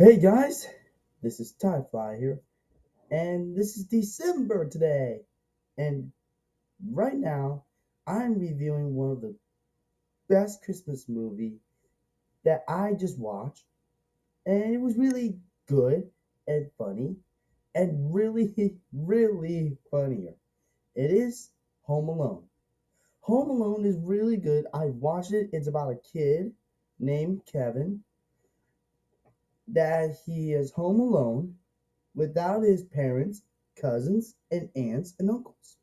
Hey guys, this is Tyfly here, and this is December today. And right now, I'm reviewing one of the best Christmas movie that I just watched, and it was really good and funny, and really, really funnier. It is Home Alone. Home Alone is really good. I watched it. It's about a kid named Kevin that he is home alone without his parents, cousins, and aunts and uncles.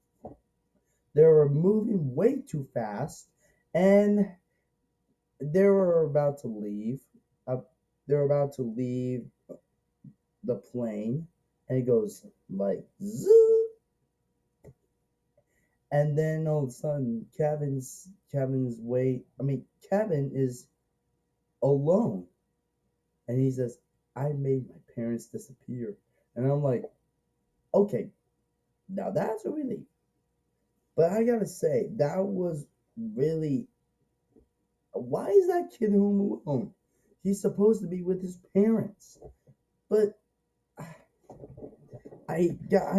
They were moving way too fast, and they were about to leave. Uh, they were about to leave the plane, and it goes like zoo, and then all of a sudden, Kevin's way. I mean, Kevin is alone, and he says, "I made my parents disappear," and I'm like, "Okay, now that's a relief." But I gotta say, that was really. Why is that kid home alone? He's supposed to be with his parents. But I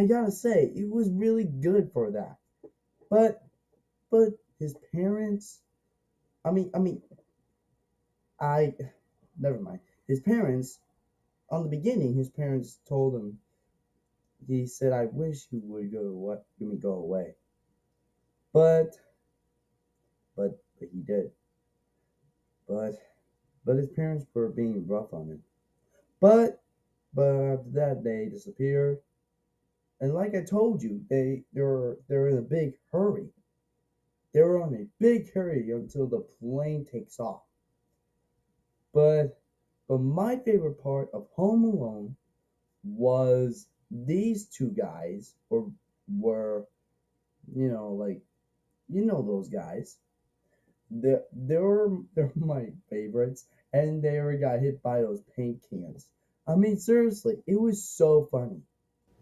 gotta say, it was really good for that. But but his parents. I mean, I never mind. His parents on the beginning, his parents told him. He said, "I wish you would go what let me go away." But but he did. But but his parents were being rough on him. But but after that, they disappeared. And like I told you, they're in a big hurry. They were on a big hurry until the plane takes off. But but my favorite part of Home Alone was these two guys were like those guys. They're my favorites, and they ever got hit by those paint cans. I mean, seriously, it was so funny.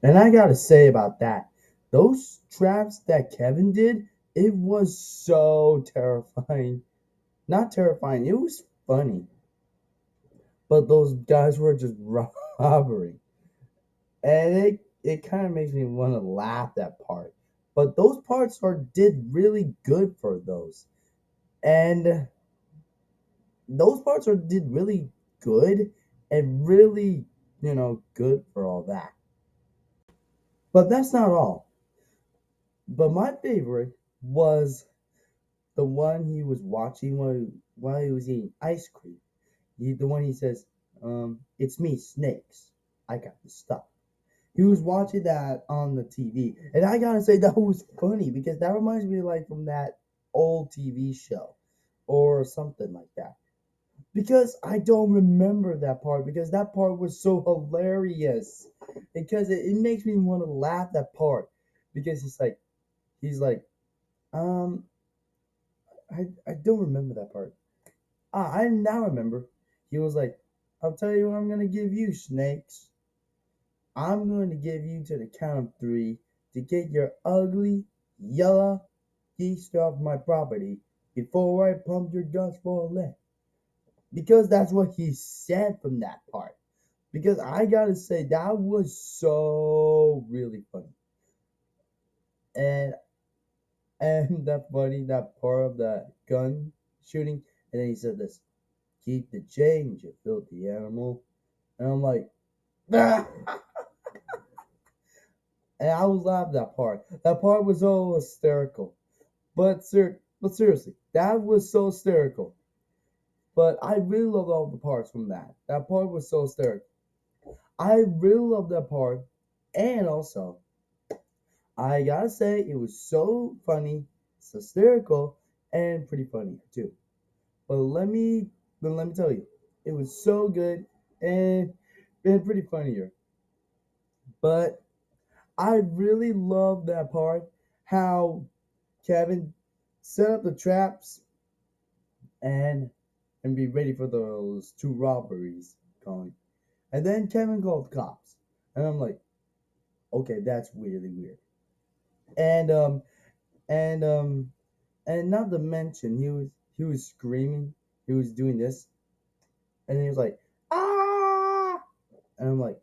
And I gotta say about that, those traps that Kevin did, it was so terrifying. Not terrifying, it was funny. But those guys were just robbering. And it kind of makes me want to laugh that part. But those parts are did really good for those. And those parts are did really good and really, good for all that. But that's not all. But my favorite was the one he was watching while he was eating ice cream. The one he says, "It's me, Snakes. I got the stuff." He was watching that on the TV, and I gotta say that was funny because that reminds me like from that old TV show or something like that. Because I don't remember that part because that part was so hilarious. Because it makes me want to laugh that part because he's like um I don't remember that part. I now remember. He was like, "I'll tell you what I'm gonna give you, Snakes. I'm going to give you to the count of three to get your ugly, yellow geese off my property before I pump your guts full of lead." Because that's what he said from that part. Because I gotta say, that was so really funny. And and that funny, that part of the gun shooting. And then he said this, "Keep the change, you filthy animal." And I'm like, ah! And I was laughing at that part. That part was so hysterical. But seriously, that was so hysterical. But I really loved all the parts from that. That part was so hysterical. I really loved that part. And also, I gotta say, it was so funny, it's hysterical, and pretty funny too. But let me tell you, it was so good and pretty funnier. But I really love that part, how Kevin set up the traps and and be ready for those two robberies calling. And then Kevin called the cops. And I'm like, okay, that's really weird. And and um and not to mention he was screaming, he was doing this, and he was like, "Ah!" And I'm like,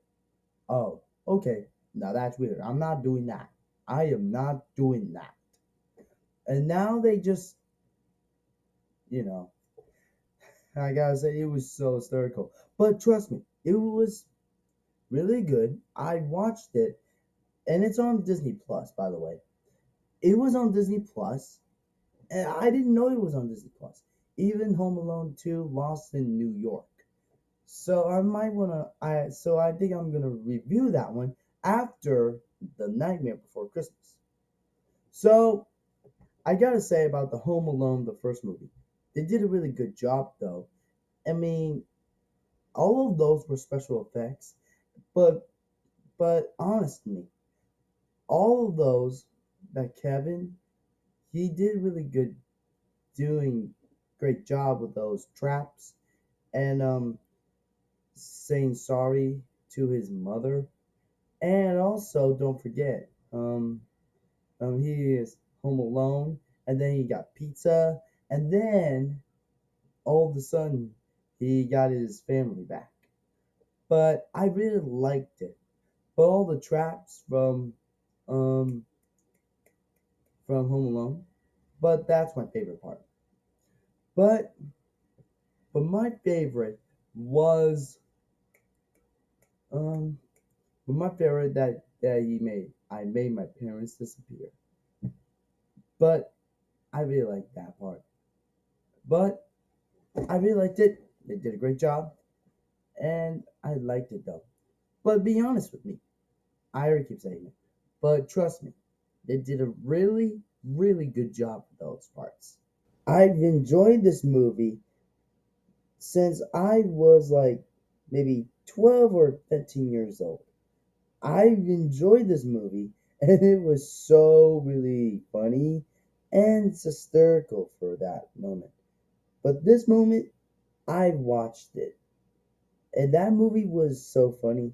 oh, okay, now that's weird. I'm not doing that. I am not doing that. And now they just, you know, I gotta say, it was so hysterical. But trust me, it was really good. I watched it, and it's on Disney Plus, by the way. It was on Disney Plus, and I didn't know it was on Disney Plus. Even Home Alone 2 Lost in New York. So I think I'm gonna review that one after The Nightmare Before Christmas. So I gotta say about the Home Alone, the first movie, they did a really good job though. I mean, all of those were special effects, but honestly, all of those that Kevin, he did really good, doing great job with those traps, and saying sorry to his mother. And also, don't forget, he is home alone, and then he got pizza, and then all of a sudden he got his family back. But I really liked it. But all the traps um from Home Alone. But that's my favorite part. But my favorite was um but my favorite that he made. I made my parents disappear. But I really liked that part. But I really liked it. They did a great job, and I liked it though. But be honest with me, I already keep saying it, but trust me, they did a really, really good job with those parts. I've enjoyed this movie since I was like maybe 12 or 15 years old. I've enjoyed this movie, and it was so really funny and hysterical for that moment. But this moment, I watched it, and that movie was so funny,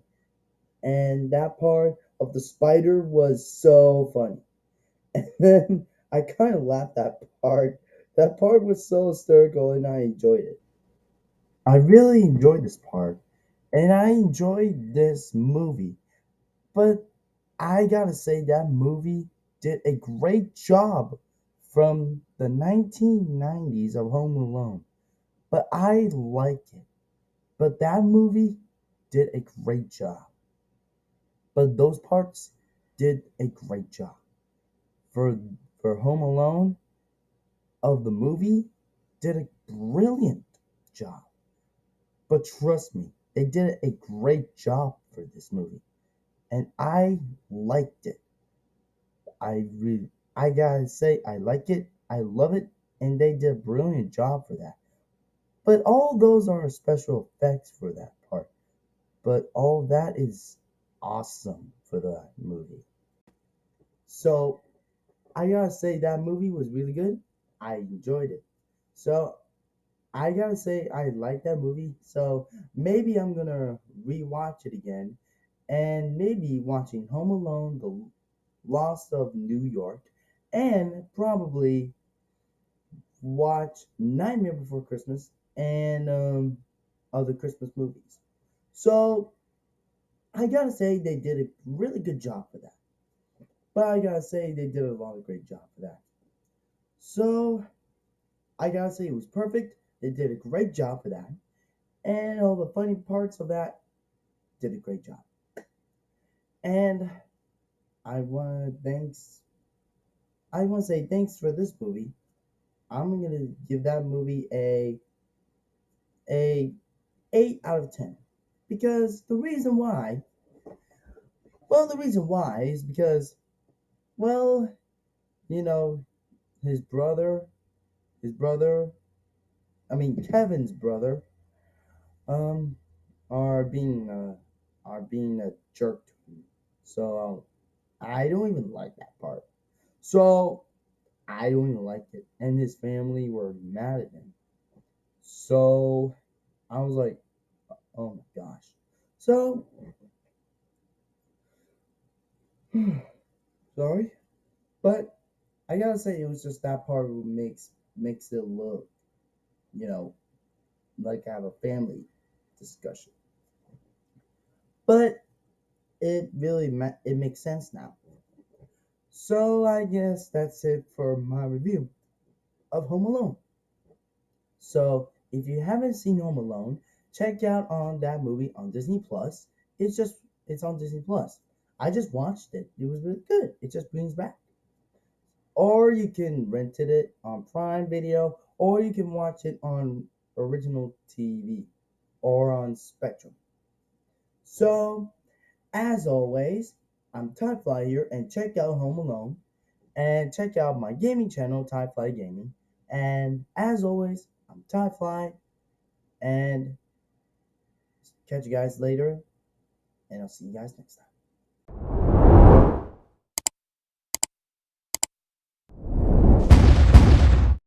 and that part of the spider was so funny. And then I kind of laughed that part. That part was so hysterical, and I enjoyed it. I really enjoyed this part, and I enjoyed this movie. But I gotta say, that movie did a great job from the 1990s of Home Alone. But I like it. But that movie did a great job. But those parts did a great job. For Home Alone of the movie did a brilliant job. But trust me, they did a great job for this movie. And I liked it. I gotta say, I like it. I love it. And they did a brilliant job for that. But all those are special effects for that part. But all that is awesome for that movie. So I gotta say that movie was really good. I enjoyed it. So I gotta say I like that movie. So maybe I'm gonna rewatch it again, and maybe watching Home Alone, The Lost of New York, and probably watch Nightmare Before Christmas and other Christmas movies. So I gotta say they did a really good job for that. But I gotta say they did a lot of great job for that. So I gotta say it was perfect. They did a great job for that. And all the funny parts of that did a great job. And I wanna thanks I wanna say thanks for this movie. I'm gonna give that movie a 8 out of 10. Because the reason why is because, well, you know, his brother his brother Kevin's brother, um are being a jerk to him. So I don't even like that part. So I don't even like it. And his family were mad at him. So I was like, oh my gosh. So sorry. But I gotta say it was just that part who makes it look, you know, like I have a family discussion. but it makes sense now. So I guess that's it for my review of Home Alone. So if you haven't seen Home Alone, check out on that movie on Disney Plus. It's on Disney Plus. I just watched it. It was really good. It just brings back. Or you can rent it on Prime Video, or you can watch it on original TV or on Spectrum. So as always, I'm Tyfly here, and check out Home Alone, and check out my gaming channel, Tyfly Gaming. And as always, I'm Tyfly, and catch you guys later, and I'll see you guys next time.